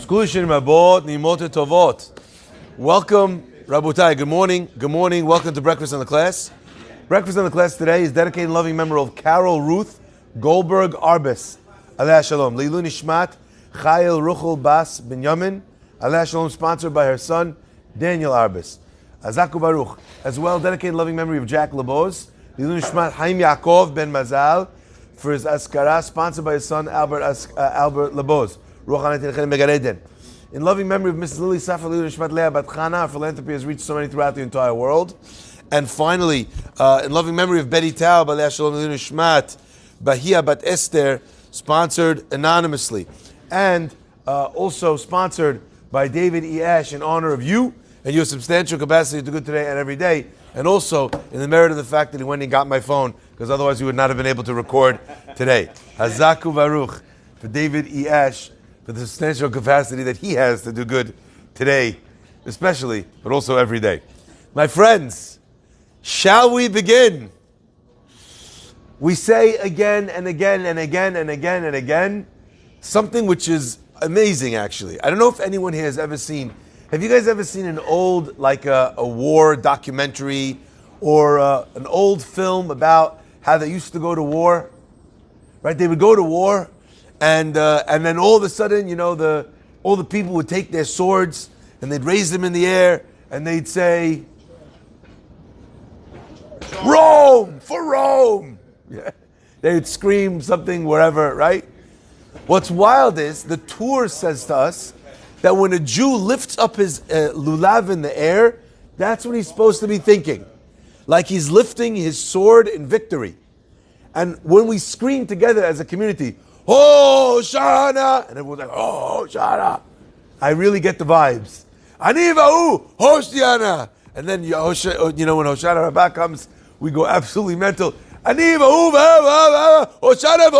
Skushin Mabot Nimot Tovot. Welcome, Rabotai. Good morning. Good morning. Welcome to Breakfast in the Class. Breakfast in the Class today is dedicated in loving memory of Carol Ruth Goldberg Arbus. Aleh Shalom. Leilu Nishmat Chayil Ruchel Bas Binyamin. Aleh Shalom, sponsored by her son Daniel Arbus. Azaku Baruch. As well, dedicated in loving memory of Jack Leboz. Leilu Nishmat Haim Yaakov Ben Mazal for his Askara, sponsored by his son Albert Leboz. In loving memory of Mrs. Lily Safar Leilu Nishmat Leah Bat Chana, her philanthropy has reached so many throughout the entire world. And finally, in loving memory of Betty Taub, Aleh Shalom Leilu Nishmat Bahia Bat Esther, sponsored anonymously. And also sponsored by David E. Ash in honor of you and your substantial capacity to do good today and every day. And also in the merit of the fact that he went and got my phone, because otherwise we would not have been able to record today. Hazaku Baruch for David E. Ash, for the substantial capacity that he has to do good today, especially, but also every day. My friends, shall we begin? We say again and again and again and again and again something which is amazing, actually. I don't know if anyone here has ever seen. Have you guys ever seen an old, like a war documentary or an old film about how they used to go to war? Right? They would go to war, and then all of a sudden, you know, all the people would take their swords and they'd raise them in the air and they'd say, "Rome, for Rome!" Yeah. They would scream something wherever, right? What's wild is the Torah says to us that when a Jew lifts up his lulav in the air, that's what he's supposed to be thinking. Like he's lifting his sword in victory. And when we scream together as a community, Hoshana, and everyone's like, Hoshana, I really get the vibes. Anivahu, Hoshiana. And then, you know, when Hoshana Rabbah comes, we go absolutely mental. Anivahu, Hoshana,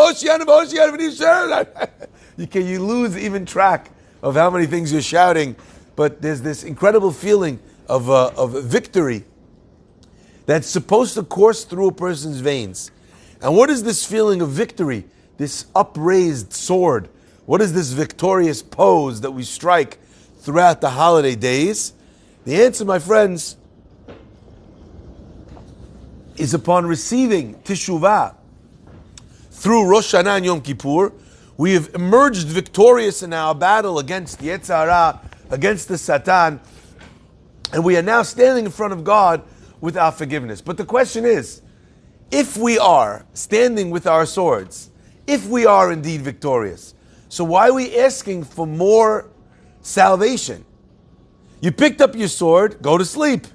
Hoshiana. You lose even track of how many things you're shouting, but there's this incredible feeling of victory that's supposed to course through a person's veins. And what is this feeling of victory? This upraised sword? What is this victorious pose that we strike throughout the holiday days? The answer, my friends, is upon receiving Teshuvah through Rosh Hashanah and Yom Kippur. We have emerged victorious in our battle against the Yetzer Hara, against the Satan, and we are now standing in front of God with our forgiveness. But the question is, if we are standing with our swords, if we are indeed victorious, so why are we asking for more salvation? You picked up your sword, go to sleep.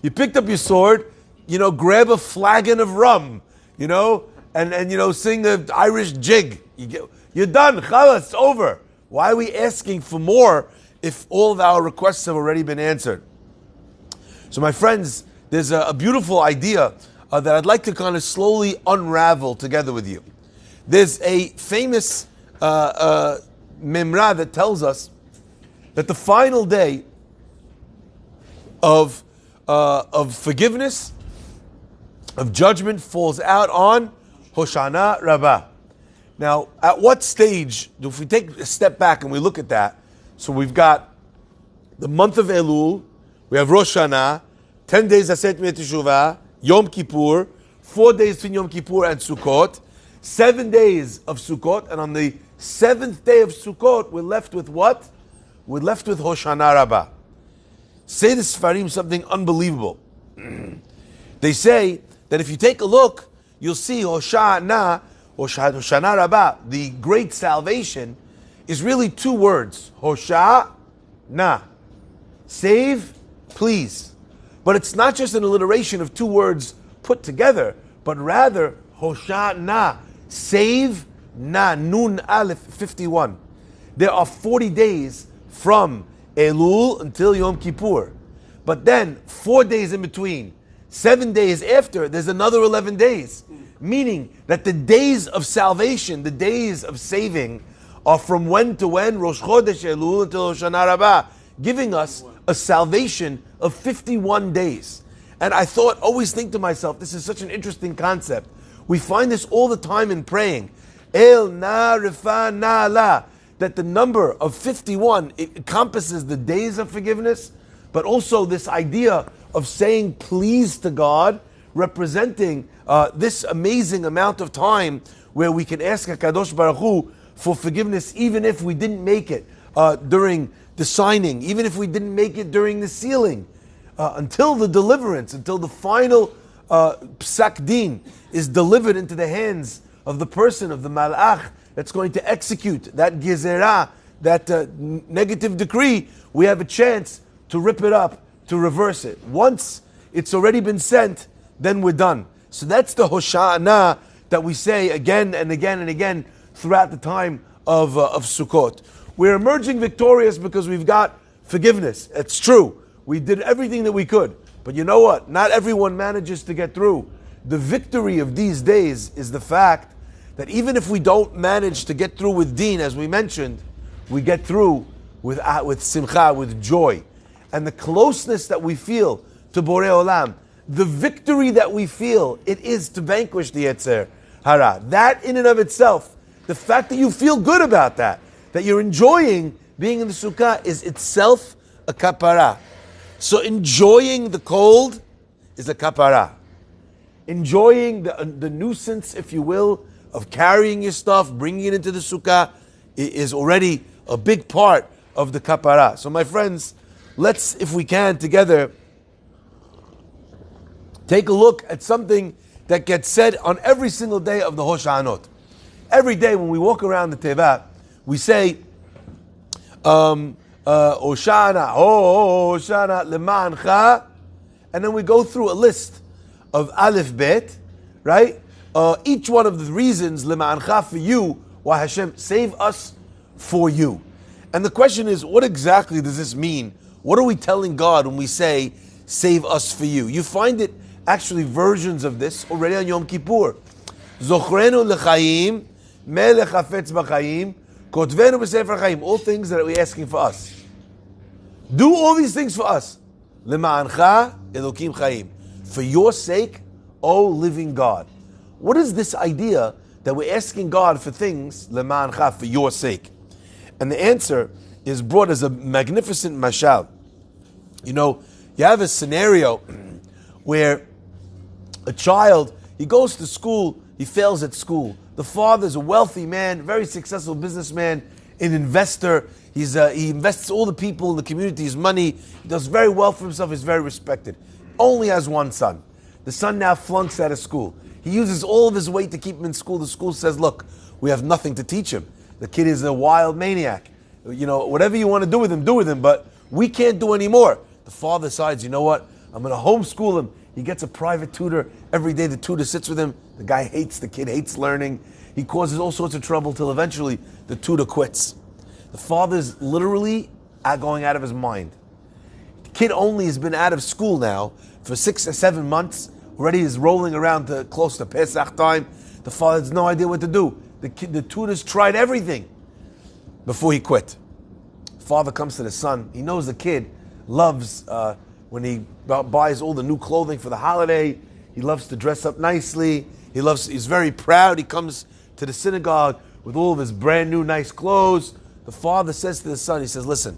You picked up your sword, grab a flagon of rum, and sing an Irish jig. You're done. Chalas, it's over. Why are we asking for more if all of our requests have already been answered? So my friends, there's a beautiful idea that I'd like to kind of slowly unravel together with you. There's a famous memra that tells us that the final day of forgiveness, of judgment, falls out on Hoshana Rabbah. Now, at what stage, if we take a step back and we look at that, so we've got the month of Elul, we have Rosh Hashanah, 10 days Aset Teshuvah, Yom Kippur, 4 days between Yom Kippur and Sukkot, 7 days of Sukkot, and on the 7th day of Sukkot, we're left with what? We're left with Hoshana Rabbah. Say the Sfarim something unbelievable. They say that if you take a look, you'll see Hoshana Rabbah, the great salvation, is really 2 words. Hoshana, save, please. But it's not just an alliteration of 2 words put together, but rather Hoshana, save, na, nun, aleph, 51. There are 40 days from Elul until Yom Kippur. But then 4 days in between, 7 days after, there's another 11 days. Meaning that the days of salvation, the days of saving, are from when to when? Rosh Chodesh Elul until Hoshana Rabbah, giving us a salvation of 51 days. And I always think to myself, this is such an interesting concept. We find this all the time in praying. El na refa na la. that the number of 51, it encompasses the days of forgiveness, but also this idea of saying please to God, representing this amazing amount of time where we can ask HaKadosh Baruch Hu for forgiveness, even if we didn't make it during the signing, even if we didn't make it during the sealing, until the deliverance, until the final psak din is delivered into the hands of the person, of the malach, that's going to execute that gezerah, that negative decree. We have a chance to rip it up, to reverse it. Once it's already been sent, then we're done. So that's the Hosha'ana that we say again and again and again throughout the time of Sukkot. We're emerging victorious because we've got forgiveness. It's true. We did everything that we could. But you know what? Not everyone manages to get through. The victory of these days is the fact that even if we don't manage to get through with deen, as we mentioned, we get through with simcha, with joy. And the closeness that we feel to Borei Olam, the victory that we feel, it is to vanquish the Yetzer Hara. That in and of itself, the fact that you feel good about that you're enjoying being in the sukkah is itself a kapara. So enjoying the cold is a kapara. Enjoying the nuisance, if you will, of carrying your stuff, bringing it into the sukkah, is already a big part of the kapara. So my friends, let's, if we can, together, take a look at something that gets said on every single day of the Hosha'anot. Every day when we walk around the Teva, we say, Hosha'ana, Hosha'ana, Lemancha, and then we go through a list of Aleph Bet, right? Each one of the reasons, Lemancha, for you, why Hashem save us for you. And the question is, what exactly does this mean? What are we telling God when we say, save us for you? You find it, actually, versions of this already on Yom Kippur. Zochrenu l'chaim, melech hafetz b'chaim, kotvenu b'sefer chaim. All things that we're asking for us. Do all these things for us. Lema'ancha Elokim chaim. For your sake, O living God. What is this idea that we're asking God for things, Lema'ancha, for your sake? And the answer is brought as a magnificent mashal. You know, you have a scenario where a child, he goes to school, he fails at school. The father's a wealthy man, very successful businessman, an investor. He invests all the people in the community, his money. He does very well for himself. He's very respected. Only has one son. The son now flunks out of school. He uses all of his weight to keep him in school. The school says, look, we have nothing to teach him. The kid is a wild maniac. You know, whatever you want to do with him, but we can't do any more. The father decides, you know what? I'm going to homeschool him. He gets a private tutor. Every day the tutor sits with him. The guy hates the kid, hates learning. He causes all sorts of trouble till eventually the tutor quits. The father's literally going out of his mind. The kid only has been out of school now for 6 or 7 months. Already is rolling around to close to Pesach time. The father has no idea what to do. The tutor's tried everything before he quit. Father comes to the son. He knows the kid loves when he buys all the new clothing for the holiday. He loves to dress up nicely. He's very proud. He comes to the synagogue with all of his brand new nice clothes. The father says to the son, he says, listen,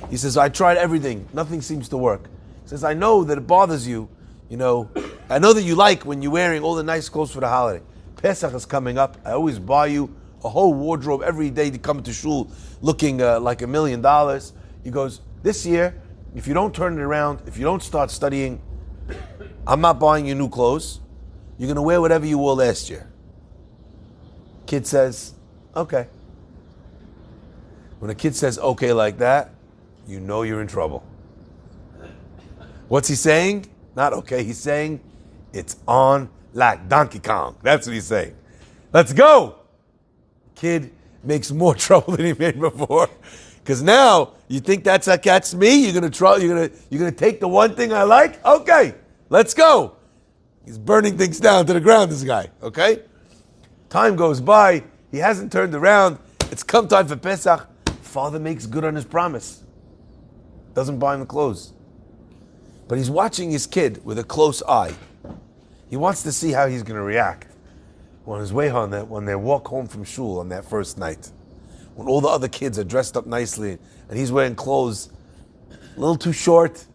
he says, I tried everything. Nothing seems to work. He says, I know that it bothers you. You know, I know that you like when you're wearing all the nice clothes for the holiday. Pesach is coming up. I always buy you a whole wardrobe every day to come to shul looking like $1 million. He goes, this year, if you don't turn it around, if you don't start studying, I'm not buying you new clothes. You're going to wear whatever you wore last year. Kid says, okay. When a kid says okay like that, you know you're in trouble. What's he saying? Not okay. He's saying it's on like Donkey Kong. That's what he's saying. Let's go. Kid makes more trouble than he made before. Because now you think that's me? You're gonna take the one thing I like? Okay, let's go. He's burning things down to the ground, this guy. Okay? Time goes by, he hasn't turned around, it's come time for Pesach. Father makes good on his promise. Doesn't buy him the clothes. But he's watching his kid with a close eye. He wants to see how he's going to react on his way home, when they walk home from shul on that first night. when all the other kids are dressed up nicely and he's wearing clothes a little too short,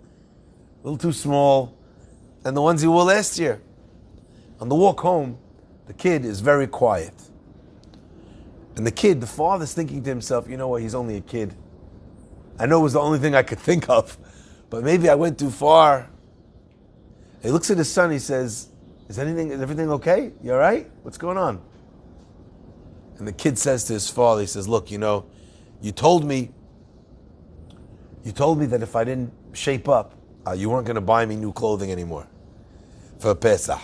a little too small, and the ones he wore last year. On the walk home, the kid is very quiet. And the father's thinking to himself, you know what, he's only a kid. I know it was the only thing I could think of, but maybe I went too far. He looks at his son, he says, is everything okay? You all right? What's going on? And the kid says to his father, he says, look, you told me that if I didn't shape up, you weren't going to buy me new clothing anymore for Pesach.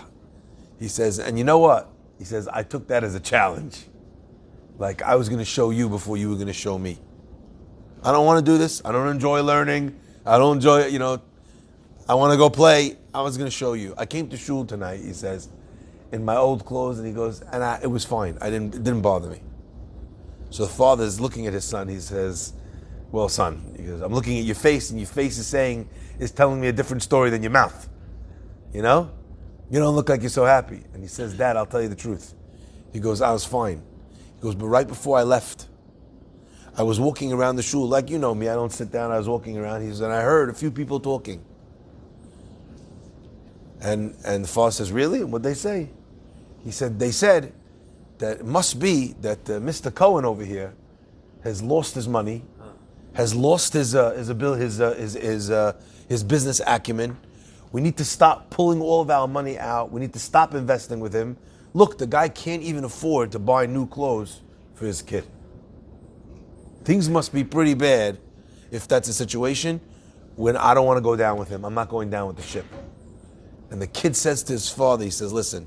He says, and you know what? He says, I took that as a challenge. Like I was going to show you before you were going to show me. I don't want to do this. I don't enjoy learning. I don't enjoy it, I want to go play. I was going to show you. I came to shul tonight, he says, in my old clothes, and he goes, and it was fine. It didn't bother me. So the father is looking at his son. He says, well, son, he goes, I'm looking at your face, and your face is telling me a different story than your mouth. You don't look like you're so happy. And he says, Dad, I'll tell you the truth. He goes, I was fine. He goes, but right before I left, I was walking around the shul, like you know me, I don't sit down, I was walking around. He says, and I heard a few people talking. And the father says, really? And what'd they say? He said, they said that it must be that Mr. Cohen over here has lost his money, has lost his business acumen. We need to stop pulling all of our money out. We need to stop investing with him. Look, the guy can't even afford to buy new clothes for his kid. Things must be pretty bad if that's a situation when I don't want to go down with him. I'm not going down with the ship. And the kid says to his father, he says, listen,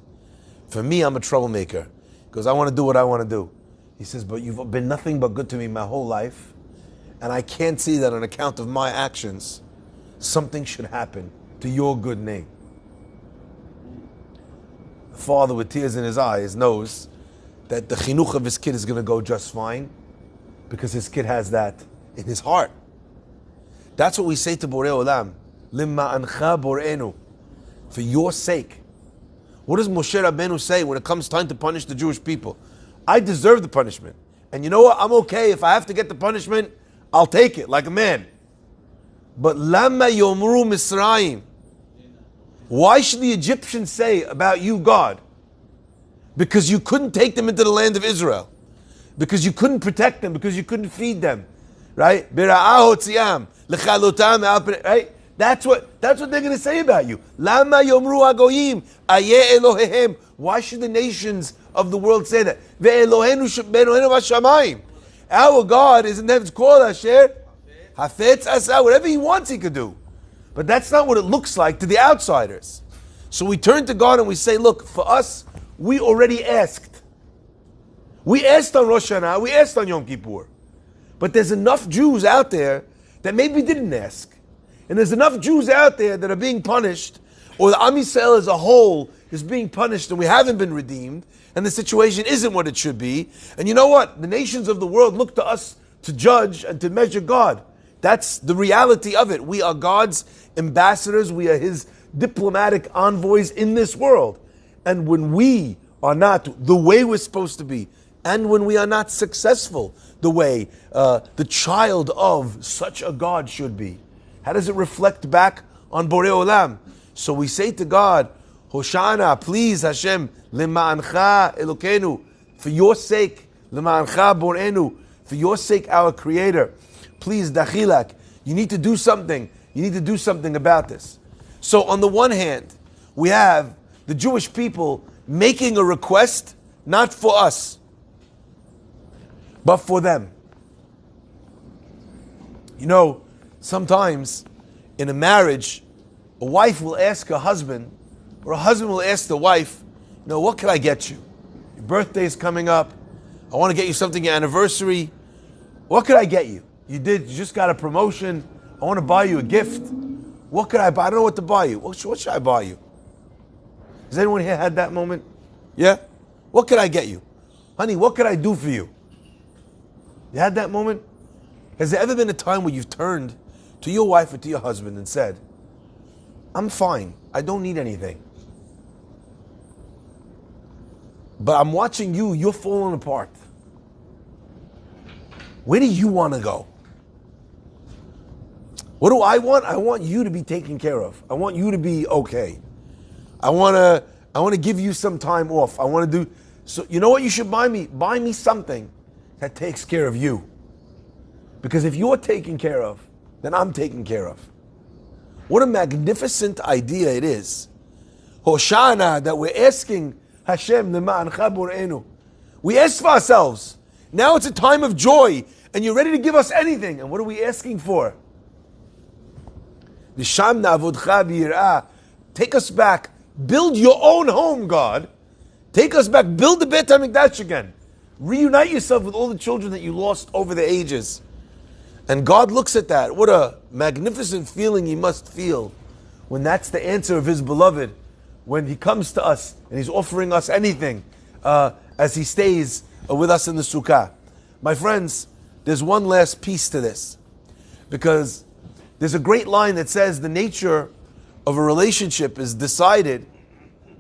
for me, I'm a troublemaker. He goes, I want to do what I want to do. He says, but you've been nothing but good to me my whole life. And I can't see that on account of my actions, something should happen to your good name. The father, with tears in his eyes, knows that the chinuch of his kid is going to go just fine because his kid has that in his heart. That's what we say to Borei Olam. Limma'ancha bor'enu. For your sake. What does Moshe Rabbeinu say when it comes time to punish the Jewish people? I deserve the punishment. And you know what? I'm okay. If I have to get the punishment, I'll take it like a man. But Lama Yomru Misraim. Why should the Egyptians say about you, God? Because you couldn't take them into the land of Israel. Because you couldn't protect them. Because you couldn't feed them. Right? Right? That's what they're going to say about you. Lama Yomru Agoyim Ayeh Elohehem. Why should the nations of the world say that? Ve'Elohenu Be'Elohenu Vashamayim. Our God is in heaven's called Asher Hafetz Asa. Whatever He wants, He could do. But that's not what it looks like to the outsiders. So we turn to God and we say, look, for us, we already asked. We asked on Rosh Hashanah, we asked on Yom Kippur. But there's enough Jews out there that maybe didn't ask. And there's enough Jews out there that are being punished, or the Am Yisrael as a whole is being punished and we haven't been redeemed, and the situation isn't what it should be. And you know what? The nations of the world look to us to judge and to measure God. That's the reality of it. We are God's ambassadors. We are His diplomatic envoys in this world. And when we are not the way we're supposed to be, and when we are not successful the way the child of such a God should be, how does it reflect back on Borei Olam? So we say to God, Hoshana, please Hashem, Lema'ancha Elokenu, for your sake, Lema'ancha Borenu, for your sake, our Creator. Please, Dachilak, you need to do something. You need to do something about this. So on the one hand, we have the Jewish people making a request, not for us, but for them. Sometimes in a marriage, a wife will ask her husband, or a husband will ask the wife, what can I get you? Your birthday is coming up. I want to get you something, your anniversary. What could I get you? You just got a promotion. I want to buy you a gift. What could I buy? I don't know what to buy you. What should I buy you? Has anyone here had that moment? Yeah? What could I get you? Honey, what could I do for you? You had that moment? Has there ever been a time where you've turned to your wife or to your husband and said, I'm fine. I don't need anything. But I'm watching you're falling apart. Where do you want to go? What do I want? I want you to be taken care of. I want you to be okay. I want to give you some time off. I want to do, so you know what you should buy me? Buy me something that takes care of you. Because if you're taken care of, then I'm taken care of. What a magnificent idea it is. Hoshana, that we're asking Hashem, Lema'ancha Bor'enu. We ask for ourselves. Now it's a time of joy, and you're ready to give us anything. And what are we asking for? V'sham na'avodcha b'yir'ah. Take us back. Build your own home, God. Take us back. Build the Beit HaMikdash again. Reunite yourself with all the children that you lost over the ages. And God looks at that. What a magnificent feeling He must feel when that's the answer of His beloved. When He comes to us and He's offering us anything as He stays with us in the Sukkah. My friends, there's one last piece to this. Because there's a great line that says the nature of a relationship is decided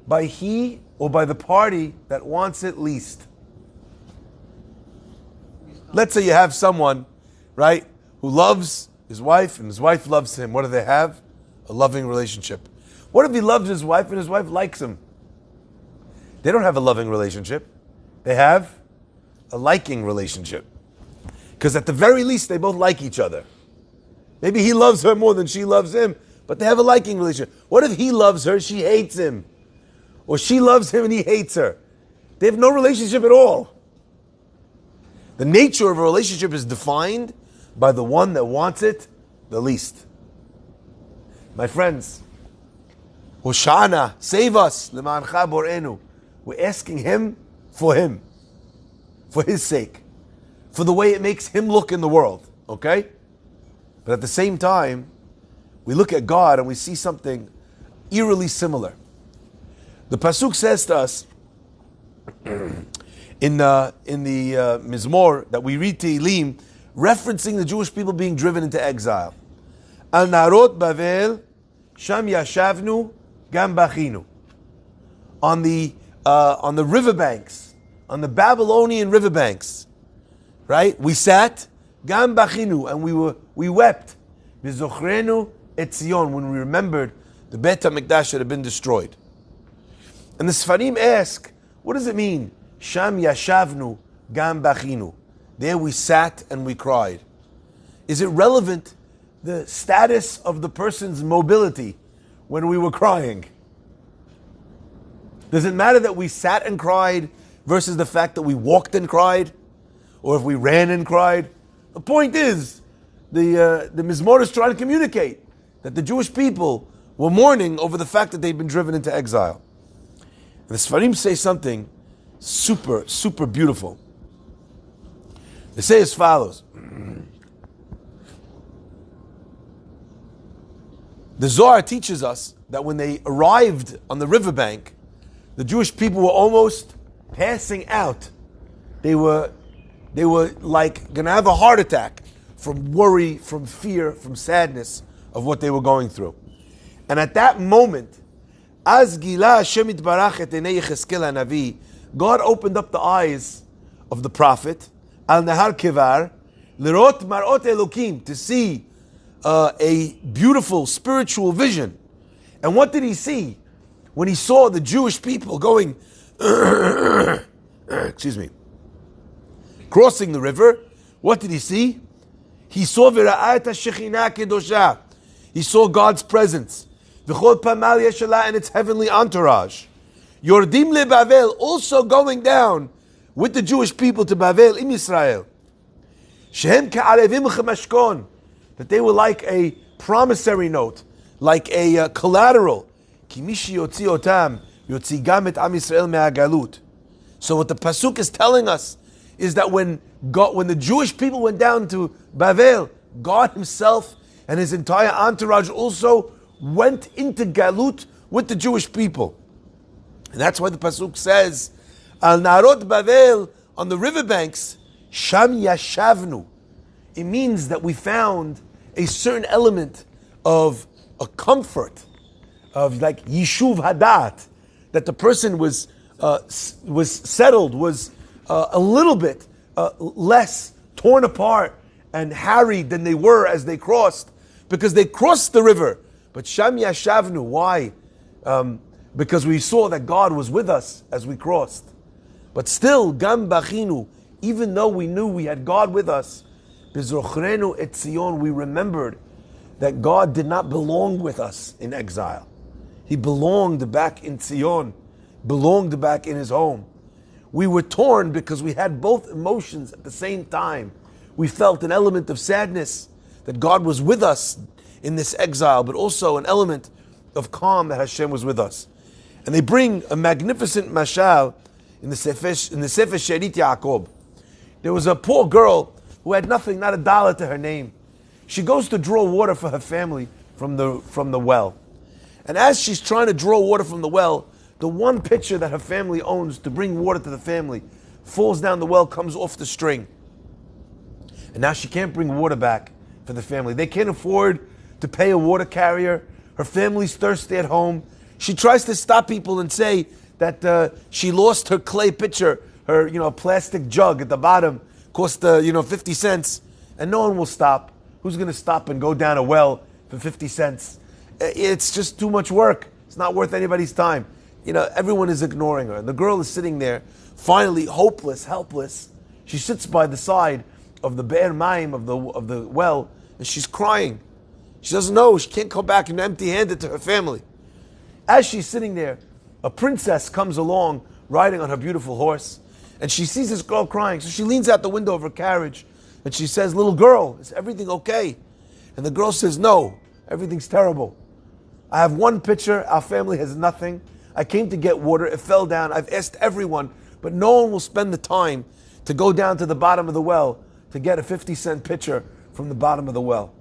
by he or by the party that wants it least. Let's say you have someone, right, who loves his wife and his wife loves him. What do they have? A loving relationship. What if he loves his wife and his wife likes him? They don't have a loving relationship. They have a liking relationship. Because at the very least, they both like each other. Maybe he loves her more than she loves him, but they have a liking relationship. What if he loves her, she hates him? Or she loves him and he hates her? They have no relationship at all. The nature of a relationship is defined by the one that wants it the least. My friends, Hoshana, save us, Lema'ancha Bor'enu. We're asking Him, for His sake, for the way it makes Him look in the world, okay? But at the same time, we look at God and we see something eerily similar. The Pasuk says to us, in the Mizmor that we read Tehillim, referencing the Jewish people being driven into exile. Al narot Bavel, sham yashavnu, gam bachinu. On the riverbanks, on the Babylonian riverbanks, right? We sat, gam bachinu, and we wept. V'zochrenu et Zion, when we remembered the Beit HaMikdash that had been destroyed. And the Sfarim ask, what does it mean? Sham yashavnu, gam bachinu. There we sat and we cried. Is it relevant, the status of the person's mobility when we were crying? Does it matter that we sat and cried versus the fact that we walked and cried? Or if we ran and cried? The point is, the Mizmor is trying to communicate that the Jewish people were mourning over the fact that they'd been driven into exile. And the Sfarim say something super, super beautiful. They say as follows. The Zohar teaches us that when they arrived on the riverbank, the Jewish people were almost passing out. They were like going to have a heart attack from worry, from fear, from sadness of what they were going through. And at that moment, Az Gila Hashem Yitbarach et Einei Yecheskel HaNavi, God opened up the eyes of the prophet, Al Nahar Kevar, Lirot Marot Elokim, to see a beautiful spiritual vision. And what did he see? When he saw the Jewish people going, excuse me, crossing the river, what did he see? He saw V'ra'at HaShekhinah Kedosha. He saw God's presence. V'chol Pamal Yeshala, and its heavenly entourage. Yordim le Bavel, also going down with the Jewish people to Bavel in Israel. Shehem ka'arevim chemashkon, that they were like a promissory note, like a collateral. Ki mishi yotzi otam, yotzi gam et am Yisrael me'agalut. So what the pasuk is telling us is that when the Jewish people went down to Bavel, God Himself and His entire entourage also went into Galut with the Jewish people. And that's why the pasuk says, Al Narot Bavel, on the riverbanks, Sham Yashavnu. It means that we found a certain element of a comfort, of like Yishuv Hadat, that the person was settled, was a little bit less torn apart and harried than they were as they crossed, because they crossed the river. But Sham Yashavnu, why? Because we saw that God was with us as we crossed. But still, Gam Bachinu, even though we knew we had God with us, Bizrochrenu et Zion, we remembered that God did not belong with us in exile. He belonged back in Zion, belonged back in his home. We were torn because we had both emotions at the same time. We felt an element of sadness that God was with us in this exile, but also an element of calm that Hashem was with us. And they bring a magnificent mashal in the Sefer Sherit Yaakov. There was a poor girl who had nothing, not a dollar to her name. She goes to draw water for her family from the well. And as she's trying to draw water from the well, the one pitcher that her family owns to bring water to the family falls down the well, comes off the string. And now she can't bring water back for the family. They can't afford to pay a water carrier. Her family's thirsty at home. She tries to stop people and say that she lost her clay pitcher, her plastic jug at the bottom, cost 50 cents, and no one will stop. Who's going to stop and go down a well for 50 cents? It's just too much work. It's not worth anybody's time. Everyone is ignoring her. The girl is sitting there, finally hopeless, helpless. She sits by the side of the Be'er Mayim, of the well, and she's crying. She doesn't know. She can't come back and empty-handed to her family. As she's sitting there, a princess comes along riding on her beautiful horse, and she sees this girl crying. So she leans out the window of her carriage, and she says, "Little girl, is everything okay?" And the girl says, "No, everything's terrible. I have one pitcher. Our family has nothing. I came to get water. It fell down. I've asked everyone, but no one will spend the time to go down to the bottom of the well to get a 50-cent pitcher from the bottom of the well."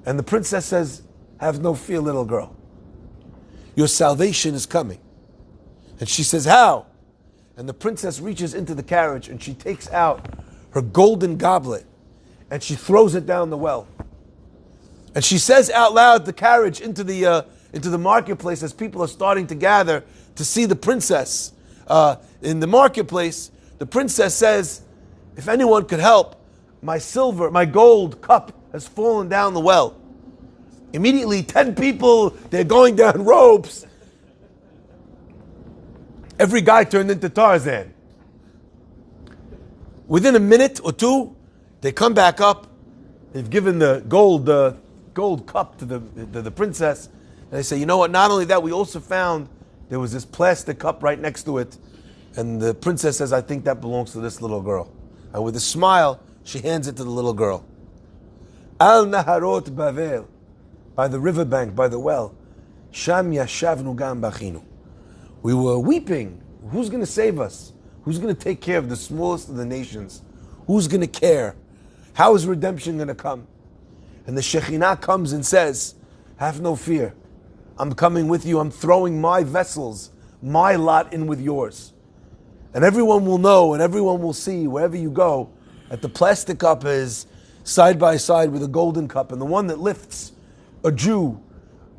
And the princess says, "Have no fear, little girl. Your salvation is coming." And she says, "How?" And the princess reaches into the carriage and she takes out her golden goblet and she throws it down the well. And she says out loud the carriage into the marketplace as people are starting to gather to see the princess in the marketplace. The princess says, "If anyone could help, my gold cup has fallen down the well." Immediately 10 people, they're going down ropes. Every guy turned into Tarzan. Within a minute or two, they come back up. They've given the gold cup to the princess. And they say, "You know what? Not only that, we also found there was this plastic cup right next to it." And the princess says, "I think that belongs to this little girl." And with a smile, she hands it to the little girl. Al Naharot Bavel, by the riverbank, by the well, Sham Yashavnu Gam Bachinu. We were weeping. Who's going to save us? Who's going to take care of the smallest of the nations? Who's going to care? How is redemption going to come? And the Shekhinah comes and says, "Have no fear. I'm coming with you. I'm throwing my vessels, my lot in with yours." And everyone will know and everyone will see wherever you go that the plastic cup is side by side with a golden cup. And the one that lifts a Jew,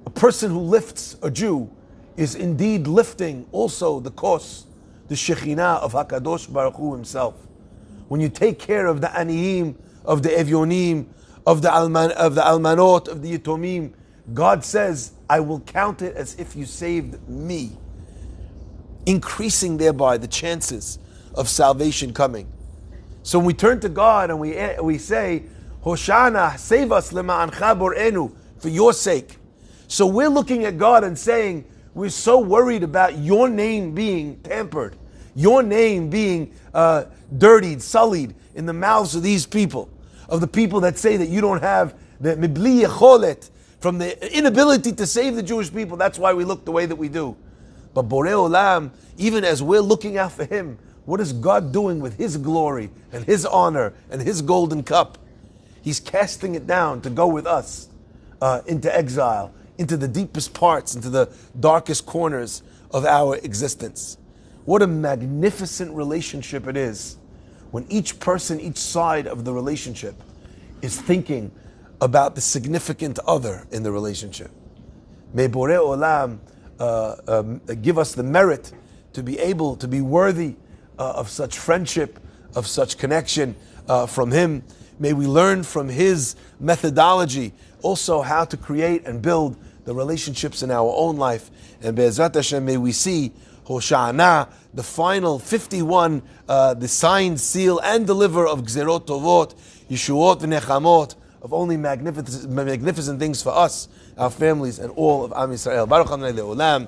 a person who lifts a Jew, is indeed lifting also the kos, the Shekhinah of HaKadosh Baruch Hu himself. When you take care of the Aniyim, of the Evyonim, of the Almanot, of the Yitomim, God says, "I will count it as if you saved me," increasing thereby the chances of salvation coming. So when we turn to God and we say, "Hoshana, save us, lema'ancha bor'enu," for your sake. So we're looking at God and saying, we're so worried about your name being tampered, your name being dirtied, sullied in the mouths of these people, of the people that say that you don't have the mibli yecholet, from the inability to save the Jewish people. That's why we look the way that we do. But Borei Olam, even as we're looking out for Him, what is God doing with His glory and His honor and His golden cup? He's casting it down to go with us into exile, into the deepest parts, into the darkest corners of our existence. What a magnificent relationship it is when each person, each side of the relationship is thinking about the significant other in the relationship. May Borei Olam give us the merit to be able to be worthy of such friendship, of such connection, from him. May we learn from his methodology also how to create and build the relationships in our own life. And Be'ezrat Hashem, may we see Hosha'ana, the final 51, the sign, seal, and deliver of Gzerot Tovot, Yeshuot v'Nechamot, of only magnificent things for us, our families, and all of Am Yisrael. Baruch Adonai Le'olam.